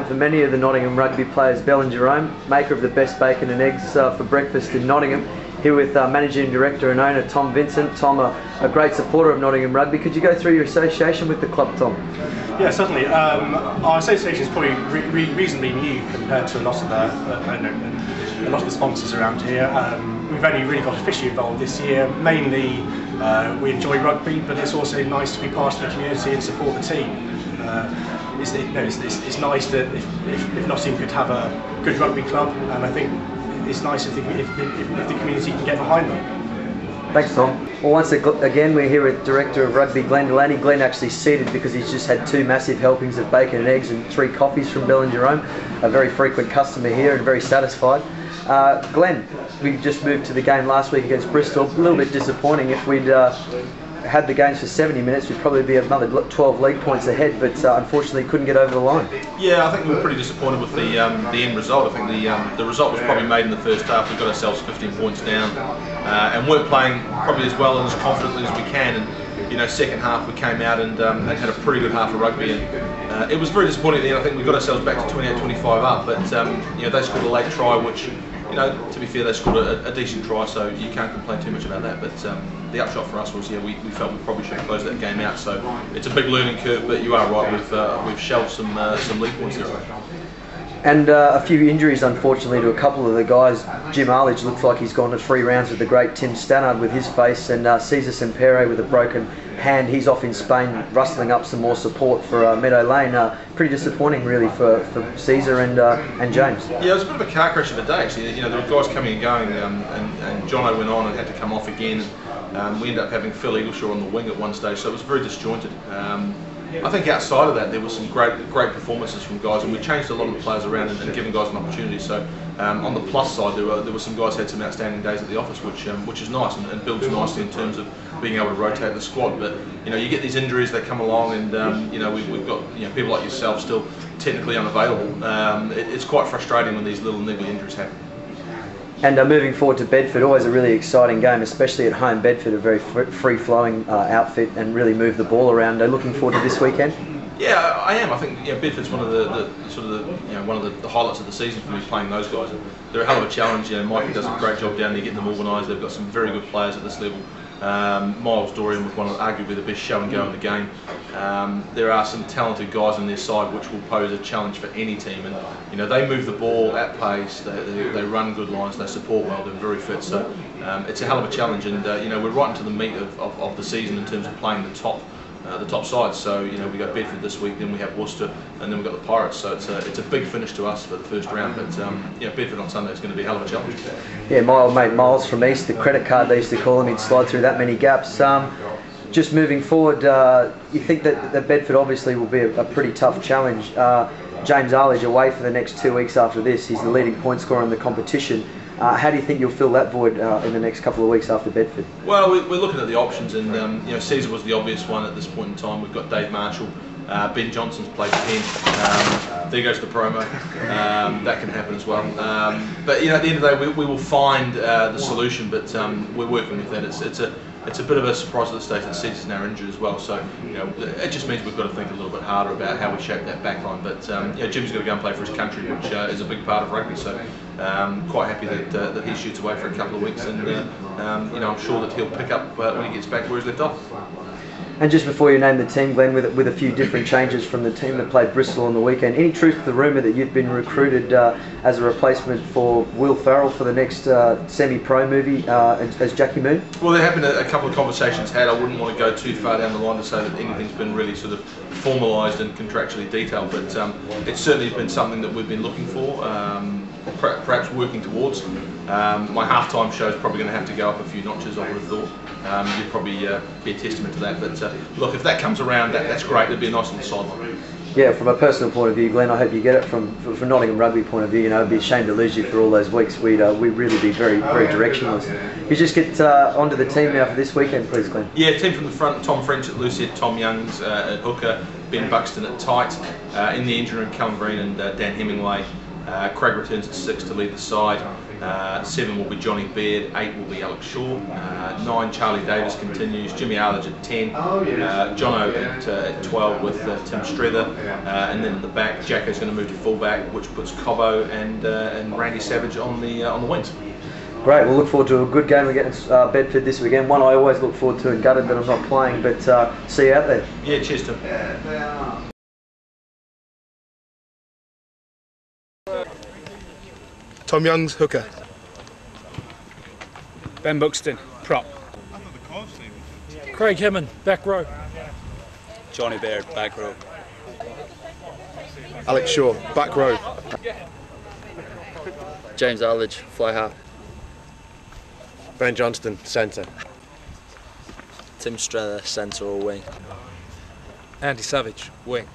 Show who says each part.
Speaker 1: for many of the Nottingham rugby players. Bell and Jerome, maker of the best bacon and eggs for breakfast in Nottingham, here with Managing Director and owner Tom Vincent. Tom, a great supporter of Nottingham rugby. Could you go through your association with the club, Tom?
Speaker 2: Yeah, certainly. Our association is probably reasonably new compared to a lot of the sponsors around here. We've only really got officially involved this year. Mainly, we enjoy rugby, but it's also nice to be part of the community and support the team. It's nice that if Nottingham could have a good rugby club, and I think it's nice if the community can get behind them.
Speaker 1: Thanks, Tom. Well, once again, we're here with Director of Rugby, Delaney. Glenn actually seated because he's just had 2 massive helpings of bacon and eggs and 3 coffees from Bell and Jerome. A very frequent customer here and very satisfied. Glenn, we just moved to the game last week against Bristol. A little bit disappointing. If we'd had the games for 70 minutes, we'd probably be another 12 league points ahead, but unfortunately couldn't get over the line.
Speaker 3: Yeah, I think we were pretty disappointed with the end result. I think the result was probably made in the first half. We got ourselves 15 points down and weren't playing probably as well and as confidently as we can. And second half we came out and had a pretty good half of rugby. And it was very disappointing. I think we got ourselves back to 28-25 up, but they scored a late try, which, to be fair, they scored a decent try, so you can't complain too much about that. But the upshot for us was, we felt we probably should have closed that game out. So it's a big learning curve, but you are right, we've shelved some league points there.
Speaker 1: And a few injuries, unfortunately, to a couple of the guys. Jim Arledge looks like he's gone to 3 rounds with the great Tim Stannard with his face, and Cesar Sempere with a broken hand. He's off in Spain, rustling up some more support for Meadow Lane. Pretty disappointing, really, for Cesar and James.
Speaker 3: Yeah, it was a bit of a car crash of a day, actually. There were guys coming and going, and Jono went on and had to come off again. We ended up having Phil Eagleshaw on the wing at one stage, so it was very disjointed. I think outside of that, there were some great performances from guys, and we changed a lot of the players around and given guys an opportunity. So on the plus side, there were some guys who had some outstanding days at the office, which is nice and builds nicely in terms of being able to rotate the squad. But you get these injuries, they come along, and we've got people like yourself still technically unavailable. It's quite frustrating when these little niggly injuries happen.
Speaker 1: And moving forward to Bedford, always a really exciting game, especially at home. Bedford, a very free-flowing outfit, and really move the ball around. Looking forward to this weekend.
Speaker 3: Yeah, I am. I think Bedford's one of the highlights of the season for me, playing those guys. They're a hell of a challenge. Mikey does a great job down there getting them organised. They've got some very good players at this level. Miles Dorian with one of arguably the best show and go in the game. There are some talented guys on their side which will pose a challenge for any team, and they move the ball at pace, they run good lines, they support well, they're very fit, so it's a hell of a challenge, and we're right into the meat of the season in terms of playing the top sides. So we got Bedford this week, then we have Worcester, and then we've got the Pirates. So it's a big finish to us for the first round. But Bedford on Sunday is going to be a hell of a challenge. Yeah, my old mate Miles from East, the credit card they used to call him, he'd slide through that many gaps. Just moving forward, you think that Bedford obviously will be a pretty tough challenge. James Arledge away for the next 2 weeks after this. He's the leading point scorer in the competition. How do you think you'll fill that void in the next couple of weeks after Bedford? Well, we're looking at the options, and Cesar was the obvious one at this point in time. We've got Dave Marshall, Ben Johnson's played 10. There goes the promo. That can happen as well. But at the end of the day, we will find the solution. But we're working with that. It's a bit of a surprise at this stage that Cesar's now injured as well. So it just means we've got to think a little bit harder about how we shape that back line. But Jim's got to go and play for his country, which is a big part of rugby. So quite happy that he shoots away for a couple of weeks, and I'm sure that he'll pick up when he gets back where he's left off.
Speaker 1: And just before you name the team, Glenn, with a few different changes from the team that played Bristol on the weekend, any truth to the rumour that you've been recruited as a replacement for Will Farrell for the next semi-pro movie as Jackie Moon?
Speaker 3: Well, there have been a couple of conversations had. I wouldn't want to go too far down the line to say that anything's been really sort of formalised and contractually detailed, but it's certainly been something that we've been looking for, perhaps working towards. My half-time show is probably going to have to go up a few notches, I would have thought. You'd probably be a testament to that, but look, if that comes around, that's great. It'd be a nice little sideline.
Speaker 1: Yeah, from a personal point of view, Glenn, I hope you get it. From Nottingham rugby point of view, it'd be a shame to lose you for all those weeks. We'd really be very directionless. You just get onto the team now for this weekend, please, Glenn.
Speaker 3: Yeah, team from the front: Tom French at loose head, Tom Youngs at hooker, Ben Buxton at tight. In the engine room, Callum Green and Dan Hemingway. Craig returns at 6 to lead the side. 7 will be Johnny Baird, 8 will be Alex Shaw, 9 Charlie Davis continues, Jimmy Arledge at 10, Jono at 12 with Tim Strether, and then at the back Jacko's going to move to fullback, which puts Cobbo and Randy Savage on the wings.
Speaker 1: Great, we'll look forward to a good game against Bedford this weekend. One I always look forward to, gutted that I'm not playing, but see you out there.
Speaker 3: Yeah, cheers Tim.
Speaker 4: Tom Young's hooker.
Speaker 5: Ben Buxton, prop. Craig Hammond, back row.
Speaker 6: Johnny Baird, back row.
Speaker 4: Alex Shaw, back row.
Speaker 7: James Arledge, fly half.
Speaker 4: Ben Johnston, centre.
Speaker 6: Tim Strether, centre or wing.
Speaker 5: Andy Savage, wing.